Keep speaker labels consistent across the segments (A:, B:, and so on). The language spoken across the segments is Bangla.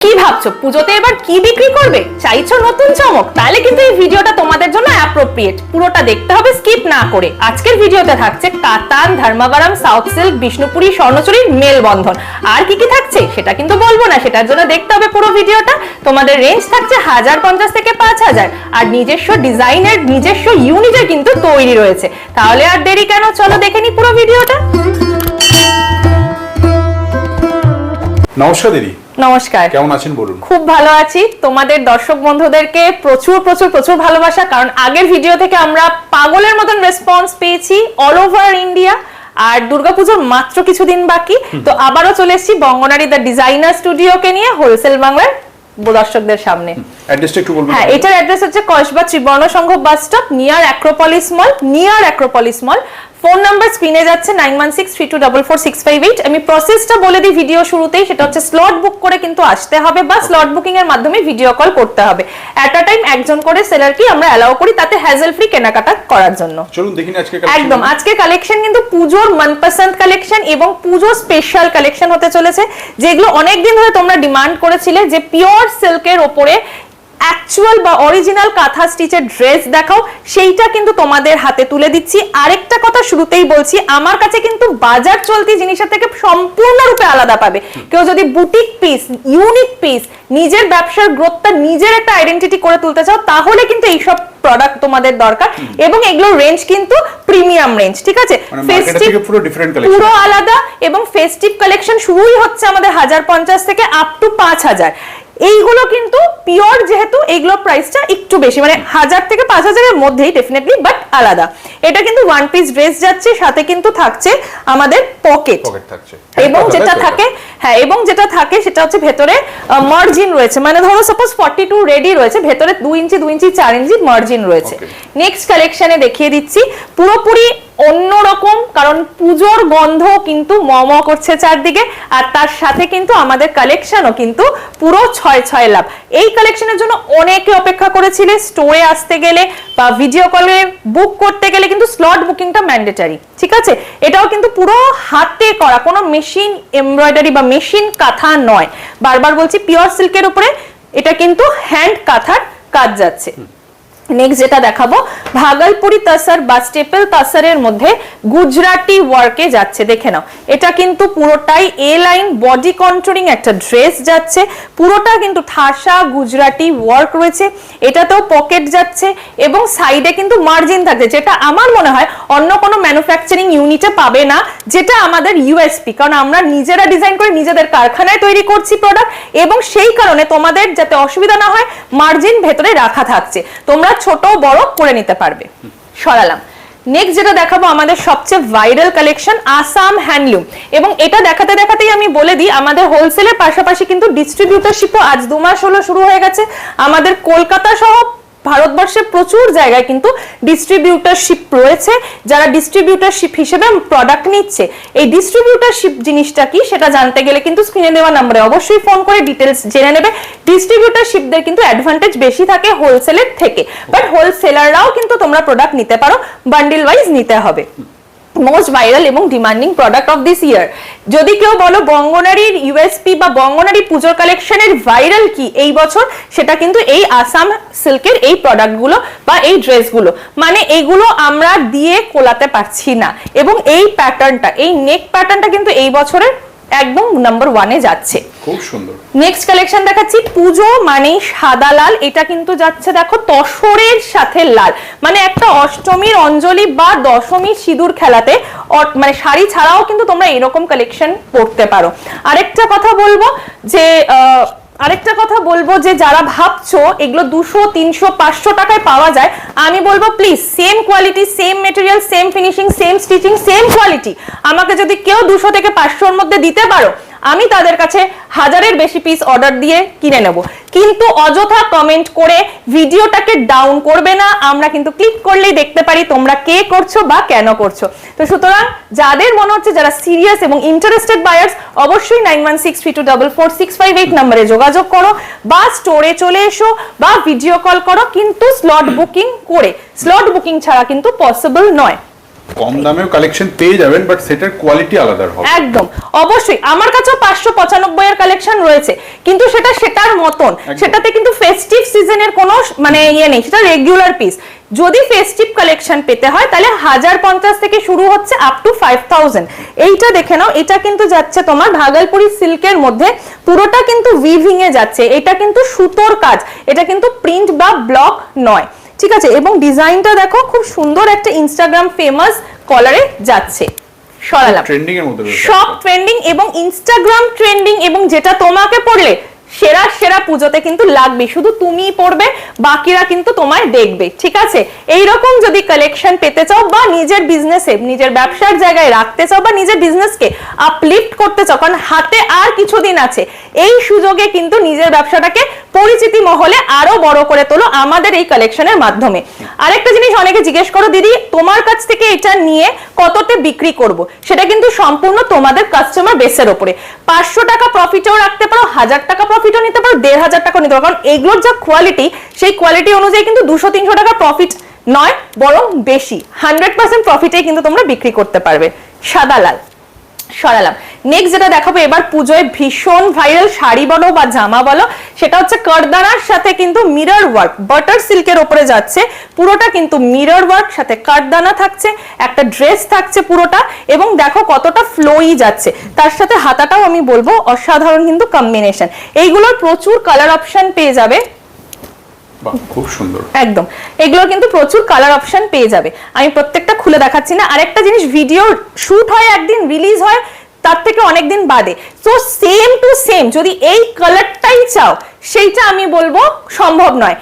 A: কি ভাবছো পুজোতে এবার কি বিক্রি করবে? চাইছো নতুন চমক? তাহলে কিন্তু এই ভিডিওটা তোমাদের জন্য অ্যাপ্রোপ্রিয়েট। পুরোটা দেখতে হবে স্কিপ না করে। আজকের ভিডিওতে থাকছে কাতান, ধর্মাবরম, সাউথ সিল্ক, বিষ্ণুপুরি, স্বর্ণচুরির মেলবন্ধন। আর কি কি থাকছে সেটা কিন্তু বলবো না, সেটার জন্য দেখতে হবে পুরো ভিডিওটা। তোমাদের রেঞ্জ থাকছে 1050 থেকে 5000, আর নিজস্ব ডিজাইনের নিজস্ব ইউনিটের কিন্তু তৈরি রয়েছে। তাহলে আর দেরি কেন, চলো দেখে নি পুরো ভিডিওটা।
B: নমস্কার দিদি।
A: নমস্কার,
B: কেমন আছেন বলুন?
A: খুব ভালো আছি। তোমাদের দর্শক বন্ধুদেরকে প্রচুর প্রচুর প্রচুর ভালোবাসা, কারণ আগের ভিডিও থেকে আমরা পাগলের মতন রেসপন্স পেয়েছি অল ওভার ইন্ডিয়া। আর দুর্গাপুজোর মাত্র কিছুদিন বাকি, তো আবারও চলে এসেছি বঙ্গনারী দ্য ডিজাইনার স্টুডিওকে নিয়ে হোলসেল বাংলার দর্শকদের সামনে।
B: অ্যাড্রেসটা একটু বলবেন?
A: হ্যাঁ, এটার অ্যাড্রেস হচ্ছে Kasba Tribarna Sangha bus stop, near Acropolis Mall. Phone number স্ক্রিনে যাচ্ছে 9163244658। আমি প্রসেসটা বলে দিই ভিডিও শুরুতেই, সেটা হচ্ছে স্লট বুক করে কিন্তু আসতে হবে, বা স্লট বুকিং এর মাধ্যমে ভিডিও কল করতে হবে। এট আ টাইম একজন করে সেলারকে আমরা অ্যালাউ করি, তাতে হ্যাজেল ফ্রি কেনাকাটা করার জন্য।
B: চলুন দেখি আজকে
A: একদম, আজকে কালেকশন কিন্তু পুজোর মনপসন্দ কালেকশন এবং পুজো স্পেশাল কালেকশন হতে চলেছে, যেগুলো অনেকদিন ধরে তোমরা ডিমান্ড করেছিলে যে পিওর সিল্কের ওপরে অ্যাকচুয়াল বা অরিজিনাল কাঁথা স্টিচের ড্রেস দেখাও, সেইটা কিন্তু তোমাদের হাতে তুলে দিচ্ছি। আরেকটা কথা শুরুতেই বলছি, আমার কাছে কিন্তু বাজার চলতি জিনিসের থেকে সম্পূর্ণরূপে আলাদা পাবে। কেউ যদি বুটিক পিস, ইউনিক পিস, নিজের ব্যবসার গ্রোথটা নিজের একটা আইডেন্টিটি করে তুলতে চাও, তাহলে কিন্তু এইসব প্রোডাক্ট তোমাদের দরকার। এবং এগুলোর রেঞ্জ কিন্তু প্রিমিয়াম রেঞ্জ, ঠিক আছে?
B: ফেস্টিভ পুরো ডিফারেন্ট কালেকশন,
A: পুরো আলাদা। এবং ফেস্টিভ কালেকশন শুরুই হচ্ছে আমাদের 1050 থেকে আপ টু 5000। এইগুলো কিন্তু পিওর, যেহেতু এইগুলো প্রাইসটা একটু বেশি, মানে 1000 থেকে 5000 এর মধ্যেই ডেফিনেটলি, বাট আলাদা। এটা কিন্তু ওয়ান পিস ড্রেস যাচ্ছে, সাথে কিন্তু থাকছে আমাদের পকেট থাকছে, এবং যেটা থাকে, হ্যাঁ, এবং যেটা থাকে সেটা হচ্ছে ভেতরে মার্জিন রয়েছে। মানে ধরো সাপোজ 42 রেডি রয়েছে, ভেতরে 2 ইঞ্চি 2 ইঞ্চি 4 ইঞ্চি মার্জিন রয়েছে। নেক্সট কালেকশনে দেখিয়ে দিচ্ছি, পুরোপুরি অন্যরকম, কারণ পুজোর গন্ধ কিন্তু মম করছে চারদিকে। আর তার সাথে কিন্তু আমাদের কালেকশনও কিন্তু পুরো 6 লাভ। এই কালেকশনের জন্য অনেকে অপেক্ষা করেছিলে। স্টোরে আসতে গেলে বা ভিডিও কলে বুক করতে গেলে কিন্তু স্লট বুকিংটা ম্যান্ডেটারি, ঠিক আছে? এটাও কিন্তু পুরো হাতে করা, কোনো মেশিন এমব্রয়ডারি বা মেশিন কাঁথা নয়। বারবার বলছি, পিওর সিল্কের উপরে এটা কিন্তু হ্যান্ড কাঁথার কাজ যাচ্ছে। নেক্সট যেটা দেখাবো, ভাগলপুরি তাসার বা স্টেপল তাসারের মধ্যে গুজরাটি ওয়ার্কে যাচ্ছে, দেখে নাও। এটা কিন্তু পুরোটাই এ লাইন বডি কন্ট্রোলিং একটা ড্রেস যাচ্ছে, পুরোটা কিন্তু ঠাসা গুজরাটি ওয়ার্ক রয়েছে। এটাতেও পকেট যাচ্ছে এবং সাইডে কিন্তু মার্জিন থাকছে, যেটা আমার মনে হয় অন্য কোনো ম্যানুফ্যাকচারিং ইউনিটে পাবে না, যেটা আমাদের ইউএসপি। কারণ আমরা নিজেরা ডিজাইন করে নিজেদের কারখানায় তৈরি করছি প্রোডাক্ট, এবং সেই কারণে তোমাদের যাতে অসুবিধা না হয়, মার্জিন ভেতরে রাখা থাকছে, তোমরা ছোট বড় করে নিতে পারবে। সরালাম। নেক্সট যেটা দেখাবো, আমাদের সবচেয়ে ভাইরাল কালেকশন আসাম হ্যান্ডলুম। এবং এটা দেখাতে দেখাতেই আমি বলে দিই, আমাদের হোলসেলের পাশাপাশি কিন্তু ডিস্ট্রিবিউটরশিপও আজ 2 মাস হলো শুরু হয়ে গেছে। আমাদের কলকাতা সহ ভারতবর্ষের প্রচুর জায়গায় কিন্তু ডিস্ট্রিবিউটরশিপ রয়েছে, যারা ডিস্ট্রিবিউটরশিপ হিসেবে প্রোডাক্ট নিচ্ছে। এই ডিস্ট্রিবিউটরশিপ জিনিসটা কি সেটা জানতে গেলে কিন্তু স্ক্রিনে দেওয়া নম্বরে অবশ্যই ফোন করে ডিটেলস জেনে নেবে। ডিস্ট্রিবিউটরশিপদের কিন্তু অ্যাডভান্টেজ বেশি থাকে হোলসেলের থেকে, বাট হোলসেলাররাও কিন্তু তোমরা প্রোডাক্ট নিতে পারো, বান্ডিল ওয়াইজ নিতে হবে। মোস্ট ভাইরাল এবং ডিমান্ডিং প্রোডাক্ট অফ দিস ইয়ার। যদি কেউ বলো বঙ্গনারীর ইউএসপি বা বঙ্গনারী পুজোর কালেকশনের ভাইরাল কি এই বছর, সেটা কিন্তু এই আসাম সিল্কের এই প্রোডাক্টগুলো বা এই ড্রেসগুলো। মানে এগুলো আমরা দিয়ে কোলাতে পারছি না, এবং এই প্যাটার্নটা, এই নেক প্যাটার্নটা কিন্তু এই বছরের একদম নাম্বার 1 এ যাচ্ছে।
B: খুব সুন্দর। নেক্সট
A: কালেকশন দেখাচ্ছি, পুজো মানে সাদা লাল। এটা কিন্তু যাচ্ছে দেখো তসরের সাথে লাল, মানে একটা অষ্টমীর অঞ্জলি বা দশমীর সিঁদুর খেলাতে, মানে শাড়ি ছাড়াও কিন্তু তোমরা এরকম কালেকশন পরতে পারো। আরেকটা কথা বলবো যে যারা ভাবছো এগুলো 200, 300, 500 টাকায় পাওয়া যায়, আমি বলবো please same quality, same material, same finishing, same stitching, same quality আমাকে যদি কেউ 200 থেকে 500 এর মধ্যে দিতে পারো, আমি তাদের কাছে 1000-এর বেশি পিস অর্ডার দিয়ে কিনে নেব। কিন্তু অযথা কমেন্ট করে ভিডিওটাকে ডাউন করবে না, আমরা কিন্তু ক্লিক করলেই দেখতে পারি তোমরা কে করছো বা কেন করছো। তো সুতরাং যাদের মনে হচ্ছে যারা সিরিয়াস এবং ইন্টারেস্টেড বায়ার্স, অবশ্যই 9163244658 নম্বরে যোগাযোগ করো, বা স্টোরে চলে এসো, বা ভিডিও কল করো, কিন্তু স্লট বুকিং করে। স্লট বুকিং ছাড়া কিন্তু পসিবল নয়।
B: কম দামেও কালেকশন পেয়ে যাবেন, বাট সেটার কোয়ালিটি আলাদা হবে
A: একদম অবশ্যই। আমার কাছেও 595 এর কালেকশন রয়েছে, কিন্তু সেটার মতন, সেটাতে কিন্তু ফেস্টিভ সিজনের কোনো মানে ইয়ে নেই, সেটা রেগুলার পিস। যদি ফেস্টিভ কালেকশন পেতে হয় তাহলে 1050 থেকে শুরু হচ্ছে আপ টু 5000। এইটা দেখে নাও, এটা কিন্তু যাচ্ছে তোমার ভাগলপুরি সিল্কের মধ্যে, পুরোটা কিন্তু উইভিং এ যাচ্ছে, এটা কিন্তু সুতোর কাজ, এটা কিন্তু প্রিন্ট বা ব্লক নয়, ঠিক আছে। এবং ডিজাইনটা দেখো, খুব সুন্দর একটা ইনস্টাগ্রাম ফেমাস কলারে যাচ্ছে। সরালাম,
B: ট্রেন্ডিং এর মধ্যে
A: সব ট্রেন্ডিং এবং ইনস্টাগ্রাম ট্রেন্ডিং, এবং যেটা তোমাকে পড়লে সেরা সেরা পুজোতে কিন্তু লাগবে, শুধু তুমিই পড়বে, বাকিরা কিন্তু তোমায় দেখবে, ঠিক আছে। এইরকম যদি কালেকশন পেতে চাও বা নিজের বিজনেসে, নিজের ব্যবসার জায়গায় রাখতে চাও বা নিজের বিজনেসকে আপলিফট করতে চাও, কারণ হাতে আর কিছুদিন আছে, এই সুযোগে কিন্তু নিজের ব্যবসাটাকে পরিচিতি মহলে আরো বড় করে তোলো আমাদের এই কালেকশনের মাধ্যমে। আরেকটা জিনিস অনেকে জিজ্ঞেস করো, দিদি তোমার কাছ থেকে এটা নিয়ে কততে বিক্রি করব, সেটা কিন্তু সম্পূর্ণ তোমাদের কাস্টমার বেসের উপরে। 500 টাকা প্রফিটও রাখতে পারো, 1000 টাকা প্রফিটও নিতে পারো, 1500 টাকা নিতে পারো, কারণ এগুলোর যা কোয়ালিটি, সেই কোয়ালিটি অনুযায়ী কিন্তু 200-300 টাকা প্রফিট নয়, বরং বেশি, 100% প্রফিটে কিন্তু তোমরা বিক্রি করতে পারবে। সাদা লাল, সরালাম। নেক্সট যেটা দেখাবো এবার পুজোয় ভীষণ ভাইরাল শাড়ি বলো বা জামা বলো, সেটা হচ্ছে কাঠদানার সাথে কিন্তু মিরর ওয়ার্ক, বাটার সিল্কের উপরে যাচ্ছে, পুরোটা কিন্তু মিরর ওয়ার্ক, সাথে কাঠদানা থাকছে, একটা ড্রেস থাকছে পুরোটা, এবং দেখো কতটা ফ্লোই যাচ্ছে, তার সাথে হাতাটাও আমি বলবো অসাধারণ কিন্তু কম্বিনেশন। এইগুলোর প্রচুর কালার অপশন পেয়ে যাবে,
B: খুব সুন্দর
A: একদম, এগুলো কিন্তু প্রচুর কালার অপশন পেয়ে যাবে। আমি প্রত্যেকটা খুলে দেখাচ্ছি না। আরেকটা জিনিস, ভিডিও শুট হয় একদিন, রিলিজ হয় তার থেকে অনেকদিন বাদে, সো সেম টু সেম যদি এই কালারটাই চাও, সেইটা আমি বলবো সম্ভব নয়।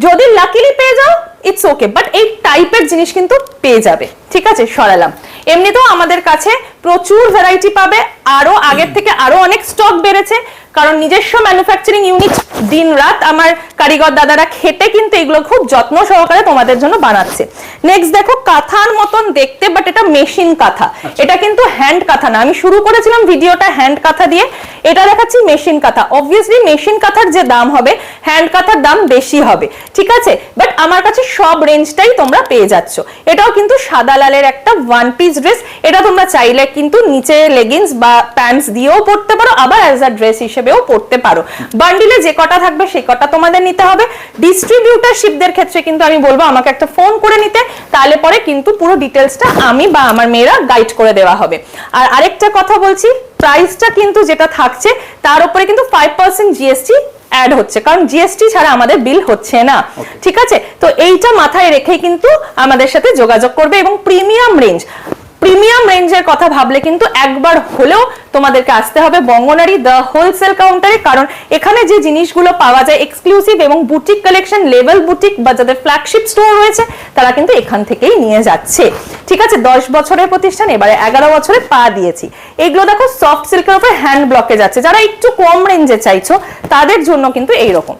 A: যদি লাকিলি পেয়ে যাও ইটস ওকে, বাট এই টাইপের জিনিস কিন্তু পেয়ে যাবে, ঠিক আছে। সরালাম। এমনিতেও আমাদের কাছে প্রচুর ভ্যারাইটি পাবে, আরো আগের থেকে আরো অনেক স্টক বেড়েছে, কারণ নিজস্ব ম্যানুফ্যাকচারিং ইউনিট, দিন রাত আমার কারিগর দাদারা খেটে কিন্তু এগুলো খুব যত্ন সহকারে তোমাদের জন্য বানাচ্ছে। নেক্সট দেখো, কাঁথার মতন দেখতে, বাট এটা মেশিন কাঁথা, এটা কিন্তু হ্যান্ড কাঁথা না। আমি শুরু করেছিলাম ভিডিওটা হ্যান্ড কাঁথা দিয়ে, এটা দেখাচ্ছি মেশিন কাঁথা। অবভিয়াসলি মেশিন কাঁথার যে দাম হবে, হ্যান্ড কাঁথার দাম বেশি হবে, ঠিক আছে, বাট আমার কাছে সব রেঞ্জটাই তোমরা পেয়ে যাচ্ছ। এটাও কিন্তু সাদা লালের একটা ওয়ান পিস ড্রেস, এটা তোমরা চাইলে কিন্তু নিচে লেগিংস বা প্যান্টস দিয়েও পরতে পারো, আবার অ্যাজ আ ড্রেস হিসেবেও পরতে পারো। বান্ডিলে যে কটা থাকবে সেই কটা তোমাদের নিতে হবে। ডিস্ট্রিবিউটারশিপদের ক্ষেত্রে কিন্তু আমি বলবো আমাকে একটা ফোন করে নিতে, তাহলে পরে কিন্তু পুরো ডিটেলসটা আমি বা আমার মেয়েরা গাইড করে দেওয়া হবে। আর আরেকটা কথা বলছি, প্রাইসটা কিন্তু যেটা থাকছে তার উপরে কিন্তু 5% জিএসটি অ্যাড হচ্ছে, কারণ জিএসটি ছাড়া আমাদের বিল হচ্ছে না, ঠিক আছে। তো এইটা মাথায় রেখে কিন্তু আমাদের সাথে যোগাযোগ করবে। এবং প্রিমিয়াম রেঞ্জের কথা ভাবলে কিন্তু একবার হলেও তোমাদেরকে আসতে হবে বঙ্গনারী দ্য হোলসেল কাউন্টারে, কারণ এখানে যে জিনিসগুলো পাওয়া যায় এক্সক্লুসিভ এবং বুটিক কালেকশন, লেভেল বুটিক বা যাদের ফ্ল্যাগশিপ স্টোর রয়েছে তারা কিন্তু এখান থেকেই নিয়ে যাচ্ছে, ঠিক আছে। 10 বছরের প্রতিষ্ঠান, এবারে 11 বছরে পা দিয়েছি। এগুলো দেখো সফট সিল্কের উপরে হ্যান্ড ব্লকে যাচ্ছে, যারা একটু কম রেঞ্জে চাইছো তাদের জন্য কিন্তু এইরকম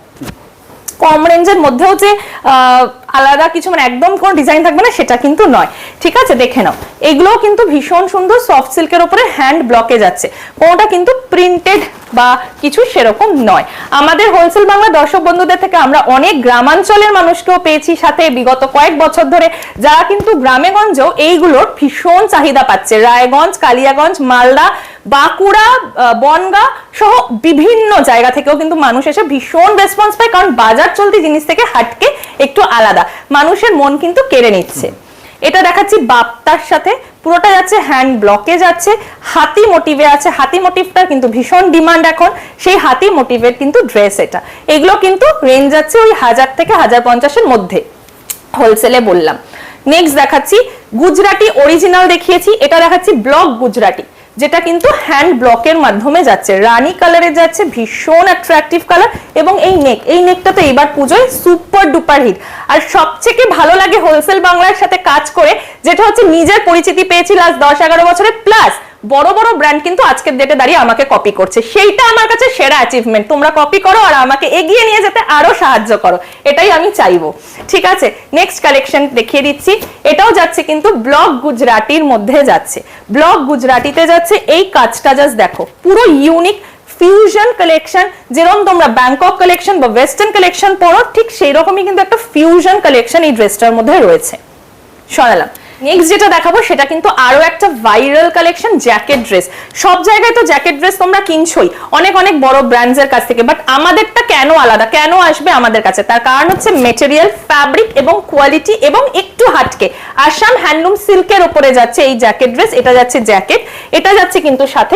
A: কম রেঞ্জের মধ্যেও যে আলাদা কিছু মানে একদম কোন ডিজাইন থাকবে না সেটা কিন্তু নয়, ঠিক আছে। দেখে নাও, এগুলো কিন্তু ভীষণ সুন্দর সফট সিল্কের উপরে হ্যান্ড ব্লকে যাচ্ছে, কোনটা কিন্তু প্রিন্টেড বা কিছু সেরকম নয়। আমাদের হোলসেল বাংলা দর্শক বন্ধুদের থেকে আমরা অনেক গ্রামাঞ্চলের মানুষকেও পেয়েছি সাথে বিগত কয়েক বছর ধরে, যারা কিন্তু গ্রামে গঞ্জেও এইগুলোর ভীষণ চাহিদা পাচ্ছে। রায়গঞ্জ, কালিয়াগঞ্জ, মালদা, বাঁকুড়া, বনগাঁ সহ বিভিন্ন জায়গা থেকেও কিন্তু মানুষ এসে ভীষণ রেসপন্স পায়, কারণ বাজার চলতি জিনিস থেকে হাটকে একটু আলাদা, মানুষের মন কিন্তু কেড়ে নিচ্ছে। এটা দেখাচ্ছি বাপ্তার সাথে, পুরোটা যাচ্ছে হ্যান্ড ব্লকে যাচ্ছে, হাতি মোটিভে আছে, হাতি মোটিভটা কিন্তু ভীষণ ডিমান্ড এখন, সেই হাতি মোটিভের কিন্তু ড্রেস এটা। এগুলো কিন্তু রেঞ্জ যাচ্ছে ওই 1000 থেকে 1050 এর মধ্যে, হোলসেলে বললাম। নেক্সট দেখাচ্ছি গুজরাটি অরিজিনাল দেখিয়েছি, এটা দেখাচ্ছি ব্লক গুজরাটি, যেটা কিন্তু হ্যান্ড ব্লকের মাধ্যমে যাচ্ছে, রানী কালারে যাচ্ছে, ভীষণ অ্যাট্রাকটিভ কালার। এবং এই নেকটা তো এবার পুজোয় সুপার ডুপার হিট। আর সবথেকে ভালো লাগে হোলসেল বাংলার সাথে কাজ করে, যেটা হচ্ছে নিজের পরিচিতি পেয়েছি লাস্ট 10-11 বছরে, প্লাস বড় বড় ব্র্যান্ড কিন্তু আজকের ডেটে দাঁড়িয়ে আমাকে কপি করছে, সেইটা আমার কাছে সেরা অ্যাচিভমেন্ট। তোমরা কপি করো আর আমাকে এগিয়ে নিয়ে যেতে আরো সাহায্য করো, এটাই আমি চাইবো, ঠিক আছে। নেক্সট কালেকশন দেখিয়ে দিচ্ছি, এটাও যাচ্ছে কিন্তু ব্লক গুজরাটির মধ্যে যাচ্ছে, ব্লক গুজরাটিতে যাচ্ছে। এই কাজটা জাস্ট দেখো, পুরো ইউনিক ফিউশন কালেকশন, যেরকম তোমরা ব্যাংকক কালেকশন বা ওয়েস্টার্ন কালেকশন পড়ো, ঠিক সেই রকমই কিন্তু একটা ফিউশন কালেকশন এই ড্রেসটার মধ্যে রয়েছে। সরালাম। নেক্সট যেটা দেখাবো সেটা কিন্তু আরো একটা ভাইরাল কালেকশন, জ্যাকেট ড্রেস। সব জায়গায় তো জ্যাকেট ড্রেস তোমরা কিনছোই অনেক অনেক বড় ব্র্যান্ডস এর কাছ থেকে, বাট আমাদেরটা কেন আলাদা, কেন আসবে আমাদের কাছে? তার কারণ হচ্ছে মেটেরিয়াল, ফ্যাব্রিক এবং কোয়ালিটি এবং একটু হাটকে আসাম হ্যান্ডলুম সিল্কের উপরে যাচ্ছে এই জ্যাকেট ড্রেস। এটা যাচ্ছে জ্যাকেট, এটা যাচ্ছে কিন্তু সাথে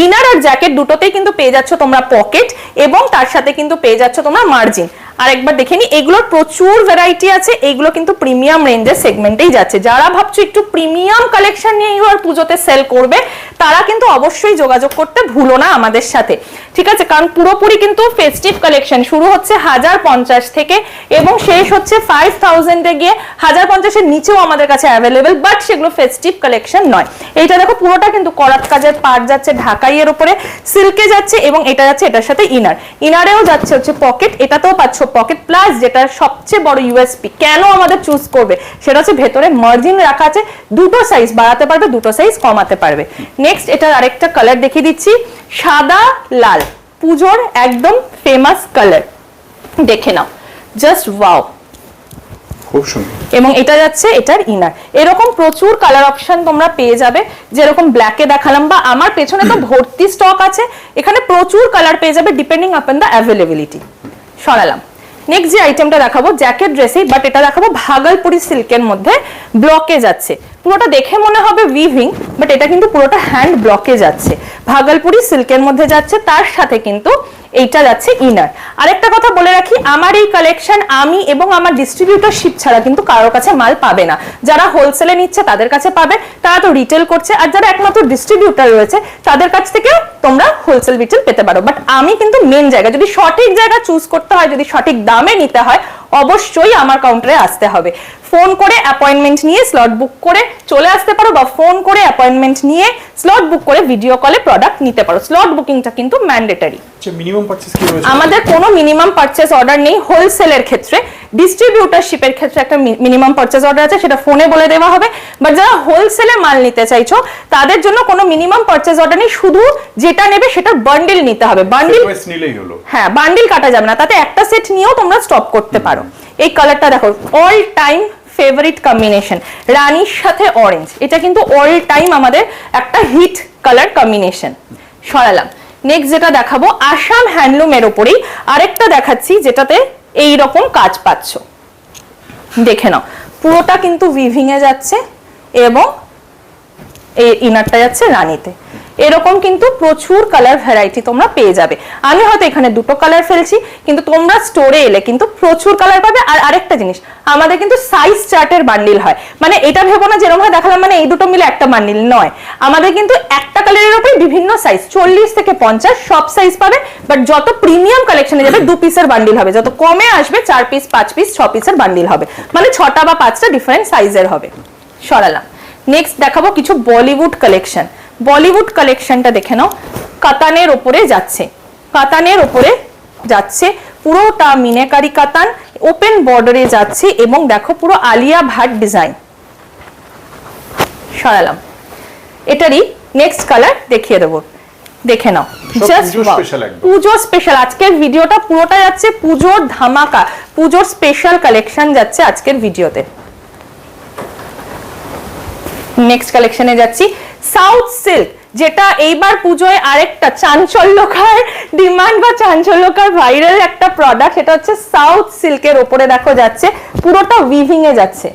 A: ইনার আর জ্যাকেট দুটোতেই কিন্তু পেয়ে যাচ্ছ তোমরা পকেট, এবং তার সাথে কিন্তু পেয়ে যাচ্ছ তোমরা মার্জিন। আর একবার দেখে নি, এগুলোর প্রচুর ভ্যারাইটি আছে, এগুলো কিন্তু প্রিমিয়াম রেঞ্জের সেগমেন্টেই যাচ্ছে। যারা ভাবছো একটু প্রিমিয়াম কালেকশন নিয়ে এবার পুজোতে সেল করবে, তারা কিন্তু অবশ্যই যোগাযোগ করতে ভুলো না আমাদের সাথে, ঠিক আছে? কারণ পুরোপুরি কিন্তু ফেস্টিভ কালেকশন শুরু হচ্ছে 1050 থেকে এবং শেষ হচ্ছে 5000 এ গিয়ে 1050 এর নিচেও আমাদের কাছে অ্যাভেলেবেল, বাট সেগুলো ফেস্টিভ কালেকশন নয়। এইটা দেখো পুরোটা কিন্তু করাত কাজের পার্ট যাচ্ছে, ঢাকাইয়ের উপরে সিল্কে যাচ্ছে, এবং এটা যাচ্ছে এটার সাথে ইনারেও যাচ্ছে হচ্ছে পকেট, এটাতেও পাচ্ছ পকেট, প্লাস যেটা সবচেয়ে বড় ইউএসপি কেন আমাদের চুজ করবে সেটা হচ্ছে ভেতরে মার্জিন রাখা আছে, দুটো সাইজ বাড়াতে পারবে, দুটো সাইজ কমাতে পারবে। নেক্সট এটার আরেকটা কালার দেখিয়ে দিচ্ছি, সাদা লাল, পুজোর একদম ফেমাস কালার, দেখে নাও, জাস্ট ওয়াও,
B: খুব সুন্দর।
A: এবং এটা যাচ্ছে এটার ইনার। এরকম প্রচুর কালার অপশন তোমরা পেয়ে যাবে, যেরকম ব্ল্যাকে দেখালাম, বা আমার পেছনে তো ভর্তি স্টক আছে, এখানে প্রচুর কালার পেয়ে যাবে depending upon the availability. সরালাম। Next যে আইটেমটা দেখাবো জ্যাকেট ড্রেসই, বাট এটা দেখাবো ভাগলপুরি সিল্কের মধ্যে, ব্লকে যাচ্ছে। পুরোটা দেখে মনে হবে উইভিং, বাট এটা কিন্তু পুরোটা হ্যান্ড ব্লকে যাচ্ছে, ভাগলপুরি সিল্কের মধ্যে যাচ্ছে, তার সাথে কিন্তু এইটা যাচ্ছে ইনার। আরেকটা কথা বলে রাখি, আমার এই কালেকশন আমি এবং আমার ডিস্ট্রিবিউটরশিপ ছাড়া কিন্তু কারোর কাছে মাল পাবে না। যারা হোলসেলে নিচ্ছে তাদের কাছে পাবে, তারা তো রিটেল করছে, আর যারা একমাত্র ডিস্ট্রিবিউটর রয়েছে তাদের কাছ থেকে তোমরা হোলসেল রিটেল পেতে পারো। বাট আমি কিন্তু মেন জায়গা, যদি সঠিক জায়গা চুজ করতে হয়, যদি সঠিক দামে নিতে হয়, অবশ্যই আমার কাউন্টারে আসতে হবে। ফোন করে অ্যাপয়েন্টমেন্ট নিয়ে স্লট বুক করে চলে আসতে পারো, বা ফোন করে অ্যাপয়েন্টমেন্ট নিয়ে স্লট বুক করে ভিডিও কলে প্রোডাক্ট নিতে পারো। স্লট বুকিংটা কিন্তু ম্যান্ডেটরি।
B: মিনিমাম পারচেজ কি রয়েছে?
A: আমাদের কোনো মিনিমাম পারচেজ অর্ডার নেই হোলসেলের ক্ষেত্রে, ডিস্ট্রিবিউটরশিপের ক্ষেত্রে একটা মিনিমাম পারচেজ অর্ডার আছে, সেটা ফোনে বলে দেওয়া হবে। বাট যারা হোলসেলে মাল নিতে চাইছো তাদের জন্য কোনো মিনিমাম পারচেজ অর্ডার নেই, শুধু যেটা নেবে সেটার বান্ডিল নিতে হবে। বান্ডিল
B: নিলেই হলো,
A: হ্যাঁ, বান্ডিল কাটা যাবে না, তাতে একটা সেট নিয়েও তোমরা স্টপ করতে পারো। এই কালারটা দেখো, অল টাইম ফেভারিট কম্বিনেশন, রানীর সাথে অরেঞ্জ, এটা কিন্তু অল টাইম আমাদের একটা হিট কালার কম্বিনেশন। সরালাম। নেক্সট যেটা দেখাবো আসাম হ্যান্ডলুমের উপরেই আরেকটা দেখাচ্ছি, যেটাতে এই রকম কাজ পাচ্ছ, দেখে নাও, পুরোটা কিন্তু উইভিং এ যাচ্ছে এবং এই ইনারটা যাচ্ছে রানীতে। এরকম কিন্তু প্রচুর কালার ভ্যারাইটি তোমরা পেয়ে যাবে। আমি হয়তো এখানে দুটো কালার ফেলছি, কিন্তু তোমরা স্টোরে এলে কিন্তু প্রচুর কালার পাবে। আর আরেকটা জিনিস, আমাদের কিন্তু সাইজ চার্টের বান্ডিল হয়, মানে এটা ভেবো না যেরকম ভাবে দেখালাম মানে এই দুটো মিলে একটা বান্ডিল নয়, আমাদের কিন্তু একটা কালারের উপরে বিভিন্ন সাইজ 40 থেকে 50 সব সাইজ পাবে। বাট যত প্রিমিয়াম কালেকশনে যাবে 2 পিসের বান্ডিল হবে, যত কমে আসবে 4 পিস 5 পিস 6 পিসের বান্ডিল হবে, মানে 6টা বা 5টা ডিফারেন্ট সাইজের হবে। সরালাম। নেক্সট দেখাবো কিছু বলিউড কালেকশন। বলিউড কালেকশনটা দেখে নাও, কাতানের উপরে যাচ্ছে, কাতানের উপরে যাচ্ছে, পুরোটা মিনাকারি কাতান, ওপেন বর্ডারে যাচ্ছে, এবং দেখো পুরো আলিয়া ভাট ডিজাইন। সরালাম। এটারই নেক্সট কালার দেখিয়ে দেবো, দেখে নাও, জাস্ট পুজো স্পেশাল। আজকের ভিডিওটা পুরোটা যাচ্ছে পুজোর ধামাকা, পুজোর স্পেশাল কালেকশন যাচ্ছে আজকের ভিডিওতে। নেক্সট কালেকশনে যাচ্ছি, সাউথ সিল্ক, যেটা এইবার পুজোয় আরেকটা চাঞ্চল্যকর ডিমান্ড বা চাঞ্চল্যকর ভাইরাল একটা প্রোডাক্ট, সেটা হচ্ছে সাউথ সিল্কের ওপরে দেখো যাচ্ছে, পুরোটা উইভিং এ যাচ্ছে,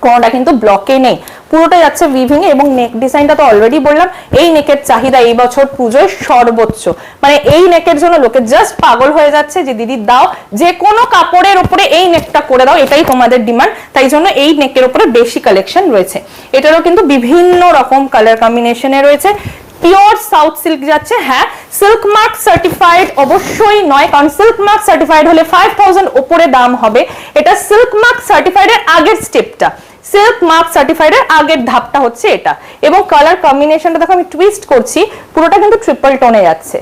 A: কোনোটা কিন্তু ব্লকে নেই, পুরোটা যাচ্ছে উইভিং এ। এবং নেক ডিজাইনটা তো অলরেডি বললাম, এই নেকের চাহিদা এই বছর পুজোয় সর্বোচ্চ, মানে এই নেকের জন্য লোকে জাস্ট পাগল হয়ে যাচ্ছে যে দিদি দাও, যে কোনো কাপড়ের উপরে এই নেকটা করে দাও, এটাই তোমাদের ডিমান্ড, তাই জন্য এই নেকের উপরে বেশি কালেকশন রয়েছে। এটারও কিন্তু বিভিন্ন রকম কালার কম্বিনেশনে রয়েছে। পিওর সাউথ সিল্ক যাচ্ছে, হ্যাঁ সিল্ক মার্ক সার্টিফাইড অবশ্যই নয়, কারণ সিল্ক মার্ক সার্টিফাইড হলে 5000 উপরে দাম হবে। এটা সিল্ক মার্ক সার্টিফাইডের আগের স্টেপটা, সিল্ক মার্ক সার্টিফাইডের আগের ধাপটা হচ্ছে এটা। এবং কালার কম্বিনেশনটা দেখো, আমি টুইস্ট করছি, পুরোটা কিন্তু ট্রিপল টোনে যাচ্ছে,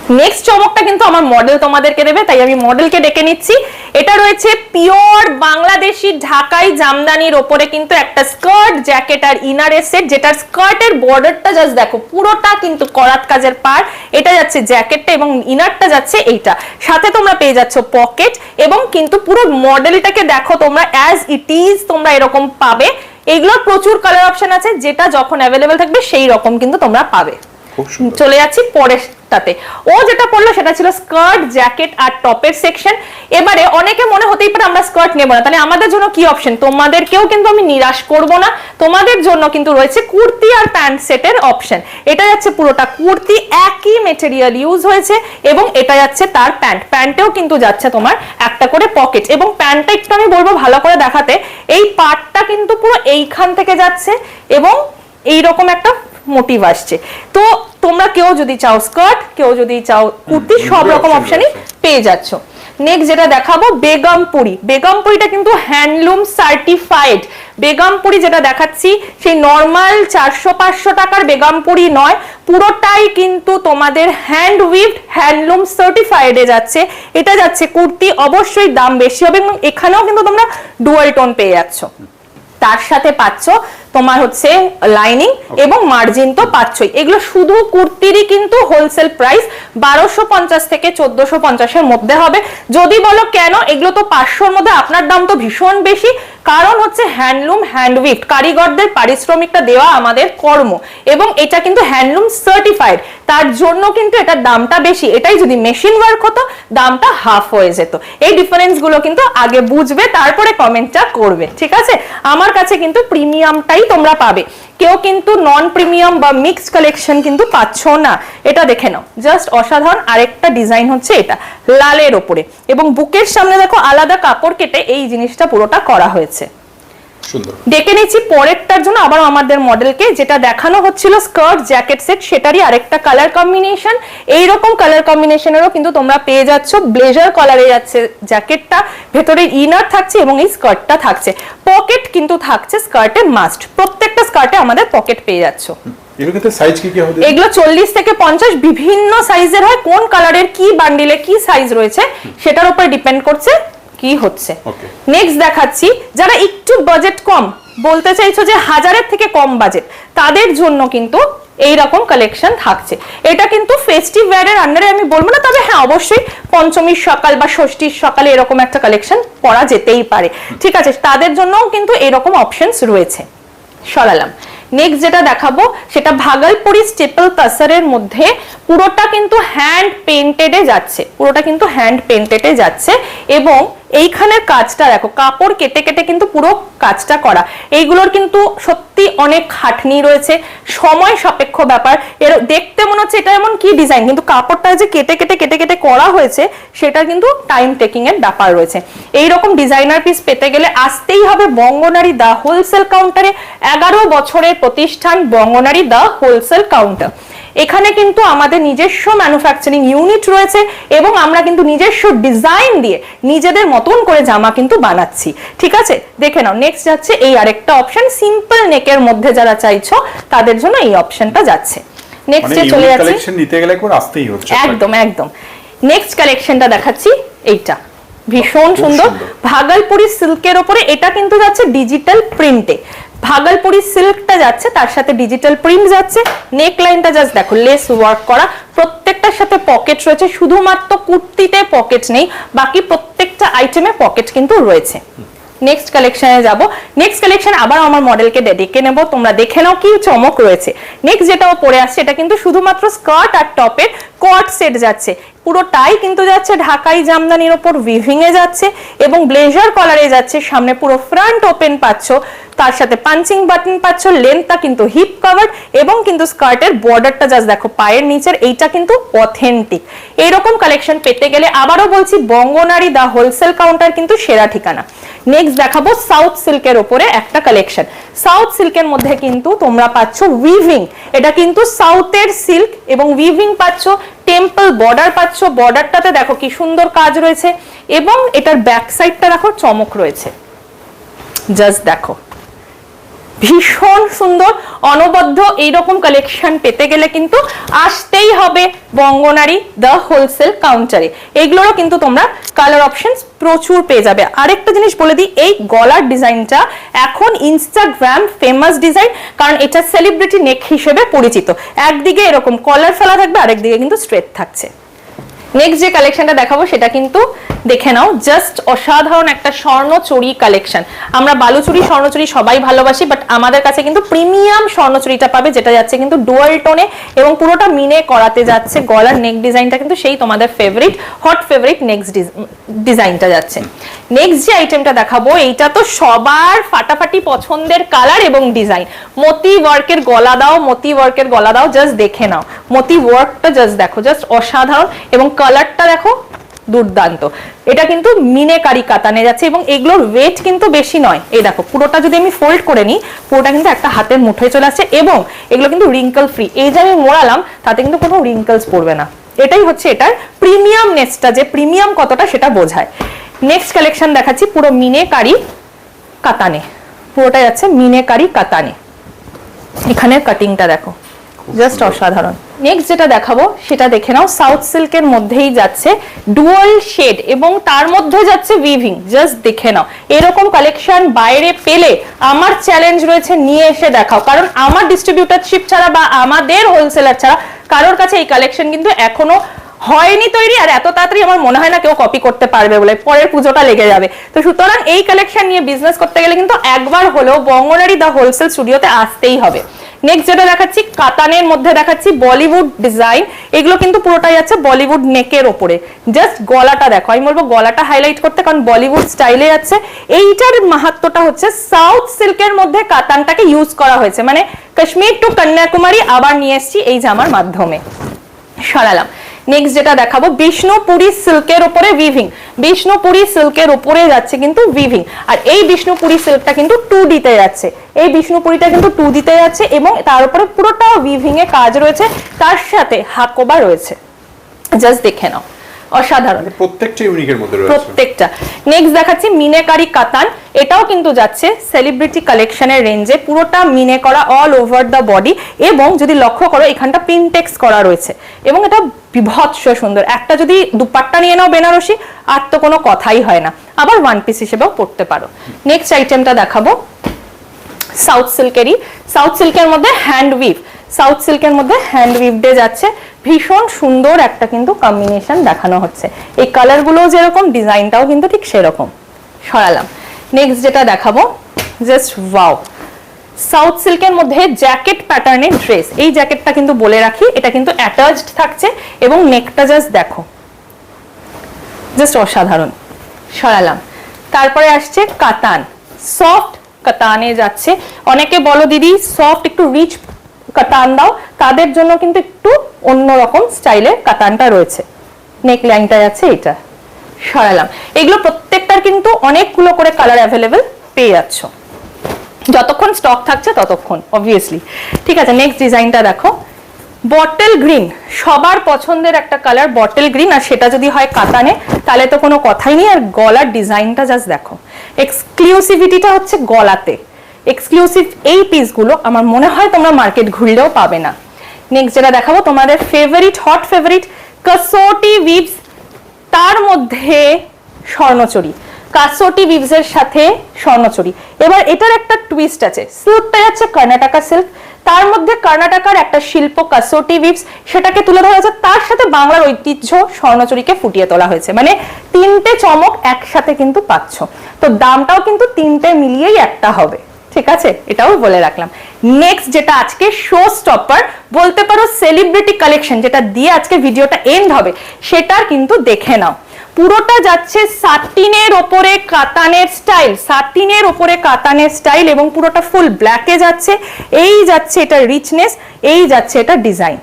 A: নেক্সট চমকটা কিন্তু আমার মডেল তোমাদেরকে দেবে, তাই আমি মডেলকে ডেকে নিচ্ছি। এটা রয়েছে পিওর বাংলাদেশি ঢাকাই জামদানির ওপরে কিন্তু একটা স্কার্ট, জ্যাকেট আর ইনারের সেট, যেটার স্কার্টের বর্ডারটা জাস্ট দেখো, পুরোটা কিন্তু করাত কাজের পার। এটা যাচ্ছে জ্যাকেটটা এবং ইনারটা যাচ্ছে এইটা, সাথে তোমরা পেয়ে যাচ্ছ পকেট, এবং কিন্তু পুরো মডেলটাকে দেখো তোমরা অ্যাজ ইট ইজ তোমরা এরকম পাবে। এগুলোর প্রচুর কালার অপশন আছে, যেটা যখন অ্যাভেলেবেল থাকবে সেই রকম কিন্তু তোমরা পাবে। চলে যাচ্ছি পরেরটাতে। ও যেটা পড়লো সেটা ছিল স্কার্ট, জ্যাকেট আর টপের সেকশন। এবারে অনেকে মনে হতেই পারে আমরা স্কার্ট নেব না, তাহলে আমাদের জন্য কি অপশন? তোমাদেরকেও কিন্তু আমি নিরাশ করব না, তোমাদের জন্য কিন্তু রয়েছে কুর্তি আর প্যান্ট সেটের অপশন। এটা যাচ্ছে পুরোটা কুর্তি, একই মেটেরিয়াল ইউজ হয়েছে, এবং এটা যাচ্ছে তার প্যান্ট। প্যান্টেও কিন্তু যাচ্ছে তোমার একটা করে পকেট, এবং প্যান্টটা একটু আমি বলবো ভালো করে দেখাতে। এই পার্টটা কিন্তু পুরো এইখান থেকে যাচ্ছে এবং এইরকম একটা মোটিভ আসছে। তো তোমরা কেউ যদি চাও স্কার্ট, কেউ যদি চাও কুর্তি, সব রকম অপশনই পেয়ে যাচ্ছ। নেক্সট যেটা দেখাবো বেগমপুরি। বেগমপুরিটা কিন্তু হ্যান্ডলুম সার্টিফাইড। বেগমপুরি যেটা দেখাচ্ছি সেই নর্মাল 400-500 টাকার বেগমপুরি নয়, পুরোটাই কিন্তু তোমাদের হ্যান্ড উইভড হ্যান্ডলুম সার্টিফাইডে যাচ্ছে। এটা যাচ্ছে কুর্তি, অবশ্যই দাম বেশি হবে, এবং এখানেও কিন্তু তোমরা ডুয়াল টোন পেয়ে যাচ্ছ। তার সাথে পাচ্ছ তোমার হচ্ছে লাইনিং এবং মার্জিন তো পাচ্ছই। এগুলো শুধু কুর্তিরই কিন্তু হোলসেল প্রাইস 1250 থেকে 1450 এর মধ্যে হবে। যদি বলো কেন, এগুলো তো 500 এর মধ্যে, আপনার দাম তো ভীষণ বেশি। কারণ হচ্ছে হ্যান্ডলুম হ্যান্ডউইভড, কারিগরদের পারিশ্রমিকটা দেওয়া আমাদের কর্ম, এবং এটা কিন্তু হ্যান্ডলুম সার্টিফাইড, তার জন্য কিন্তু এটার দামটা বেশি। এটাই যদি মেশিন ওয়ার্ক হতো দামটা হাফ হয়ে যেত। এই ডিফারেন্স গুলো কিন্তু আগে বুঝবে, তারপরে কমেন্টটা করবে, ঠিক আছে? আমার কাছে কিন্তু প্রিমিয়ামটাই তোমরা পাবে, কেউ কিন্তু নন প্রিমিয়াম বা মিক্সড কালেকশন কিন্তু পাচ্ছ না। এটা দেখে নাও, জাস্ট অসাধারণ। আরেকটা ডিজাইন হচ্ছে এটা লালের ওপরে, এবং বুকের সামনে দেখো আলাদা কাপড় কেটে এই জিনিসটা পুরোটা করা হয়েছে। ডেকে নিচ্ছি পরেরটার জন্য আবার আমাদের মডেলকে। যেটা দেখানো হচ্ছিল স্কার্ট জ্যাকেট সেট, সেটারই আরেকটা কালার কম্বিনেশন। এইরকম কালার কম্বিনেশনেরও কিন্তু তোমরা পেয়ে যাচ্ছ। ব্লেজার কালারে যাচ্ছে জ্যাকেটটা, ভেতরে ইনার থাকছে এবং এই স্কার্টটা থাকছে। পকেট কিন্তু থাকছে স্কার্টে মাস্ট, প্রত্যেকটা স্কার্টে আমাদের পকেট পেয়ে যাচ্ছ। এগুলো 40 থেকে 50 বিভিন্ন সাইজের হয়। কোন কালারের কি বান্ডিলে কি সাইজ রয়েছে সেটার উপর ডিপেন্ড করছে কি হচ্ছে। নেক্সট দেখাচ্ছি যারা একটু বাজেট কম, বলতে চাইছো যে 1000-এর থেকে কম বাজেট, তাদের জন্য কিন্তু এইরকম কালেকশন থাকছে। এটা কিন্তু ফেস্টিভ ওয়্যারের আন্ডারে আমি বলবো না, তবে হ্যাঁ অবশ্যই পঞ্চমীর সকাল বা ষষ্ঠীর সকালে এরকম একটা কালেকশন পরা যেতেই পারে, ঠিক আছে? তাদের জন্যও কিন্তু এরকম অপশনস রয়েছে। সরালাম। নেক্সট যেটা দেখাবো সেটা ভাগলপুরি স্টেপল তাসারের মধ্যে, পুরোটা কিন্তু হ্যান্ড পেইন্টেডে যাচ্ছে, পুরোটা কিন্তু হ্যান্ড পেইন্টেডে যাচ্ছে, এবং এইখানের কাজটা দেখো, কাপড় কেটে কেটে কিন্তু পুরো কাজটা করা। এইগুলোর কিন্তু সত্যি অনেক খাটনি রয়েছে, সময় সাপেক্ষ ব্যাপার। এর দেখতে মনে হচ্ছে এটা এমন কি ডিজাইন, কিন্তু কাপড়টা যে কেটে কেটে কেটে কেটে করা হয়েছে সেটা কিন্তু টাইম টেকিং এর ব্যাপার রয়েছে। এইরকম ডিজাইনার পিস পেতে গেলে আসতেই হবে বঙ্গনারী দা হোলসেল কাউন্টারে। 11 বছরের প্রতিষ্ঠান বঙ্গনারী দা হোলসেল কাউন্টার। এখানে কিন্তু আমাদের নিজস্ব ম্যানুফ্যাকচারিং ইউনিট রয়েছে, এবং আমরা কিন্তু নিজস্ব ডিজাইন দিয়ে নিজেদের মতন করে জামা কিন্তু বানাচ্ছি, ঠিক আছে? দেখে নাও। নেক্সট যাচ্ছে এই আরেকটা অপশন, সিম্পল নেকের মধ্যে যারা চাইছো তাদের জন্য এই অপশনটা যাচ্ছে। নেক্সটে চলে যাচ্ছি,
B: কালেকশন নিতে গেলে একবার আসতেই হচ্ছে।
A: একদম একদম। নেক্সট কালেকশনটা দেখাচ্ছি, এইটা ভীষণ সুন্দর ভাগলপুরি সিল্কের উপরে। এটা কিন্তু যাচ্ছে ডিজিটাল প্রিন্টে। ভাগলপুরি সিল্কটা যাচ্ছে, তার সাথে ডিজিটাল প্রিন্ট যাচ্ছে। নেক লাইনটা জাস্ট দেখো, লেস ওয়ার্ক করা, প্রত্যেকটার সাথে পকেট রয়েছে। শুধুমাত্র কুর্তিতে পকেট নেই, বাকি প্রত্যেকটা আইটেমে পকেট কিন্তু রয়েছে। নেক্সট কালেকশনে যাব। নেক্সট কালেকশন আবার আমার মডেলকে ডেকে নেব, তোমরা দেখে নাও কি চমক রয়েছে। নেক্সট যেটাও পরে আসছে, এটা কিন্তু শুধুমাত্র স্কার্ট আর টপের কট সেট যাচ্ছে, পুরোটাই কিন্তু যাচ্ছে ঢাকাই জামদানির উপর উইভিং এ যাচ্ছে, এবং ব্লেজার কলারে যাচ্ছে। সামনে পুরো ফ্রন্ট ওপেন পাচ্ছ, তার সাথে পাঞ্চিং বাটন পাচ্ছ, লেন্থটা কিন্তু হিপ কভার, এবং কিন্তু স্কার্টের বর্ডারটা জাস্ট দেখো পায়ের নিচের, এইটা কিন্তু অথেন্টিক। এইরকম কালেকশন পেতে গেলে আবারও বলছি বঙ্গনারী দা হোলসেল কাউন্টার কিন্তু সেরা ঠিকানা। নেক্সট দেখাবো সাউথ সিল্কের উপরে একটা কালেকশন। সাউথ সিল্কের মধ্যে কিন্তু তোমরা পাচ্ছ উইভিং, এটা কিন্তু সাউথের সিল্ক, এবং উইভিং পাচ্ছ, টেম্পল বর্ডার পাচ্ছ। বর্ডারটাতে দেখো কি সুন্দর কাজ রয়েছে, এবং এটার ব্যাক সাইডটা দেখো চমক রয়েছে, জাস্ট দেখো ভীষণ সুন্দর অনবদ্য এইরকম কালেকশন পেতে গেলে কিন্তু আসতেই হবে বঙ্গনারী দ্য হোলসেল কাউন্টারে। এগুলোরও কিন্তু তোমরা কালার অপশনস প্রচুর পেয়ে যাবে। আরেকটা জিনিস বলে দিই, এই গলার ডিজাইনটা এখন ইনস্টাগ্রাম ফেমাস ডিজাইন, কারণ এটা সেলিব্রিটি নেক হিসেবে পরিচিত। একদিকে এরকম কলার ফেলা থাকবে, আরেকদিকে কিন্তু স্ট্রেট থাকছে। নেক্সট যে কালেকশনটা দেখাবো সেটা কিন্তু দেখে নাও, জাস্ট অসাধারণ একটা স্বর্ণচুরি কালেকশন। আমরা বালুচুরি স্বর্ণচুরি সবাই ভালোবাসি, বাট আমাদের কাছে কিন্তু প্রিমিয়াম স্বর্ণচুরিটা পাবে, যেটা যাচ্ছে কিন্তু ডুয়াল টোনে এবং পুরোটা মিনে করাতে যাচ্ছে। গলার নেক ডিজাইনটা কিন্তু সেই তোমাদের ফেভারিট হট ফেভারিট নেক্সট ডিজাইনটা যাচ্ছে। নেক্সট যে আইটেমটা দেখাবো এইটা তো সবার ফাটাফাটি পছন্দের কালার এবং ডিজাইন। মতি ওয়ার্কের গলা দাও, মতি ওয়ার্কের গলা দাও, জাস্ট দেখে নাও মতি ওয়ার্কটা, জাস্ট দেখো, জাস্ট অসাধারণ। এবং কালারটা দেখো দুর্দান্ত। এটা কিন্তু মিনেকারি কাতানে যাচ্ছে এবং এগুলোর ওয়েট কিন্তু বেশি নয়। এই দেখো পুরোটা যদি আমি ফোল্ড করে নিই, পুরোটা কিন্তু একটা হাতের মুঠোয় চলে আসছে এবং এগুলো কিন্তু রিঙ্কল ফ্রি। এই যে আমি মোড়ালাম তাতে কিন্তু কোনো রিঙ্কলস পড়বে না। এটাই হচ্ছে এটার প্রিমিয়াম নেসটা, যে প্রিমিয়াম কতটা সেটা বোঝায়। নেক্সট কালেকশন দেখাচ্ছি পুরো মিনেকারি কাতানে, পুরোটা যাচ্ছে মিনেকারি কাতানে। এখানের কাটিংটা দেখো, জাস্ট অসাধারণ। নেক্সট যেটা দেখাবো সেটা দেখে নাও, সাউথ সিল্কের মধ্যেই যাচ্ছে ডুয়াল শেড এবং তার মধ্যে যাচ্ছে উইভিং। জাস্ট দেখে নাও, এরকম কালেকশন বাইরে পেলে আমার চ্যালেঞ্জ রয়েছে, নিয়ে এসে দেখাও। কারণ আমার ডিস্ট্রিবিউটারশিপ ছাড়া বা আমাদের হোলসেলার ছাড়া কারোর কাছে এই কালেকশন কিন্তু এখনো হয়নি তৈরি, আর এত তাড়াতাড়ি আমার মনে হয় না কেউ কপি করতে পারবে বলে, পরের পুজোটা লেগে যাবে। তো সুতরাং এই কালেকশন নিয়ে বিজনেস করতে গেলে কিন্তু একবার হলেও বঙ্গনারী দ্য হোলসেল স্টুডিওতে আসতেই হবে। নেক্সট যেটা দেখাচ্ছি কাতানের মধ্যে দেখাচ্ছি বলিউড ডিজাইন। এগুলো কিন্তু পুরোটাই আছে বলিউড নেকের ওপরে। জাস্ট গলাটা দেখো, আমি বলবো গলাটা হাইলাইট করতে, কারণ বলিউড স্টাইলে আছে। এইটার মাহাত্ম্যটা হচ্ছে সাউথ সিল্কের মধ্যে কাতানটাকে ইউজ করা হয়েছে, মানে কাশ্মীর টু কন্যাকুমারী আবার নিয়ে এসেছি এই জামার মাধ্যমে। সরালাম। নেক্সট যেটা দেখাবো বিষ্ণুপুরি সিল্কের উপরে উইভিং। বিষ্ণুপুরি সিল্কের উপরে যাচ্ছে কিন্তু উইভিং, আর এই বিষ্ণুপুরি সিল্কটা কিন্তু 2D তে যাচ্ছে। এই বিষ্ণুপুরিটা কিন্তু 2D তে যাচ্ছে এবং তার উপরে পুরোটা উইভিং এ কাজ রয়েছে, তার সাথে হাকোবা রয়েছে। জাস্ট দেখে নাও, অসাধারণ।
B: প্রত্যেকটা ইউনিকের মধ্যে রয়েছে
A: প্রত্যেকটা। নেক্সট দেখাচ্ছি মিনেকারি কাতান। এটাও কিন্তু যাচ্ছে সেলিব্রিটি কালেকশনের রেঞ্জে, পুরোটা মিনে করা অল ওভার দ্য বডি এবং যদি লক্ষ্য করো এখানটা প্রিন্টেক্স করা রয়েছে এবং এটা বিভৎস সুন্দর। একটা যদি দুপাট্টা নিয়ে নাও বেনারসি আর তো কোনো কথাই হয় না, আবার ওয়ান পিস হিসেবেও পরতে পারো। নেক্সট আইটেমটা দেখাবো সাউথ সিল্কেরই। সাউথ সিল্কের মধ্যে হ্যান্ড উইভ, সাউথ সিল্কের মধ্যে হ্যান্ড উইভডে যাচ্ছে। ভীষণ সুন্দর একটা কিন্তু কম্বিনেশন দেখানো হচ্ছে। এই কালারগুলো যেরকম, ডিজাইনটাও কিন্তু ঠিক সেরকম। সরালাম। নেক্সট যেটা দেখাবো জাস্ট ওয়াও, সাউথ সিল্কের মধ্যে জ্যাকেট প্যাটার্নের ড্রেস। এই জ্যাকেটটা কিন্তু বলে রাখি এটা কিন্তু অ্যাটাচড থাকছে এবং নেকটা জাস্ট দেখো, জাস্ট অসাধারণ। সরালাম। তারপরে আসছে কাতান, সফট কাতানে যাচ্ছে। অনেকে বলো দিদি সফট একটু রিচ কাতান দাও, তাদের জন্য কিন্তু একটু অন্যরকম স্টাইলের কাতানটা রয়েছে। নেক লাইনটা যাচ্ছে এটা। সরালাম। এগুলো প্রত্যেকটার কিন্তু অনেকগুলো করে কালার অ্যাভেলেবেল পেয়ে যাচ্ছ, যতক্ষণ স্টক থাকছে ততক্ষণ অবভিয়াসলি। ঠিক আছে, নেক্সট ডিজাইনটা দেখো, বটল গ্রিন, সবার পছন্দের একটা কালার বটল গ্রিন, আর সেটা যদি হয় কাতানে তাহলে তো কোনো কথাই নেই। আর গলার ডিজাইনটা জাস্ট দেখো, এক্সক্লুসিভিটিটা হচ্ছে গলাতে। এক্সক্লুসিভ এই পিসগুলো আমার মনে হয় তোমরা মার্কেট ঘুরলেও পাবে না। নেক্সট যেটা দেখাবো তোমাদের ফেভারিট হট ফেভারিট কাসোটি উইভস, তার মধ্যে স্বর্ণচুরি। কাসোটি উইভস এর সাথে স্বর্ণচুরি। এবার এটার একটা টুইস্ট আছে, সিল্কটা যাচ্ছে কর্ণাটকা সিল্ক, তার মধ্যে কর্ণাটকার একটা শিল্প কাসোটি উইভস সেটাকে তুলে ধরা হয়েছে, তার সাথে বাংলার ঐতিহ্য স্বর্ণচুরিকে ফুটিয়ে তোলা হয়েছে। মানে তিনটে চমক একসাথে কিন্তু পাচ্ছ। তো দামটাও কিন্তু তিনটে মিলিয়েই একটা হবে, ঠিক আছে, এটাও বলে রাখলাম। নেক্সট যেটা আজকে শো স্টপার বলতে পারো, সেলিব্রিটি কালেকশন, যেটা দিয়ে আজকে ভিডিওটা এন্ড হবে, সেটার কিন্তু দেখে নাও। পুরোটা যাচ্ছে সাটিনের ওপরে কাতানের স্টাইল, সাটিনের ওপরে কাতানের স্টাইল এবং পুরোটা ফুল ব্ল্যাকে যাচ্ছে। এই যাচ্ছে এটা রিচনেস, এই যাচ্ছে এটা ডিজাইন,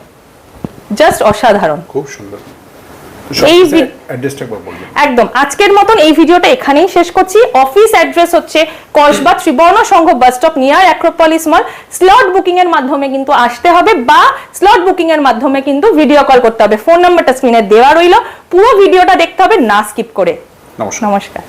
A: জাস্ট অসাধারণ,
B: খুব সুন্দর।
A: এই
B: অ্যাড্রেসটা একবার বলবেন।
A: একদম আজকের মতন এই ভিডিওটা এখানেই শেষ করছি। অফিস অ্যাড্রেস হচ্ছে Kasba Tribarna Sangha bus stop near Acropolis Mall. Slot booking এর মাধ্যমে কিন্তু আসতে হবে বা স্লট বুকিং এর মাধ্যমে কিন্তু ভিডিও কল করতে হবে। ফোন নাম্বারটা স্ক্রিনে দেওয়া রইল, পুরো ভিডিওটা দেখতে হবে না স্কিপ করে।
B: নমস্কার।
A: নমস্কার।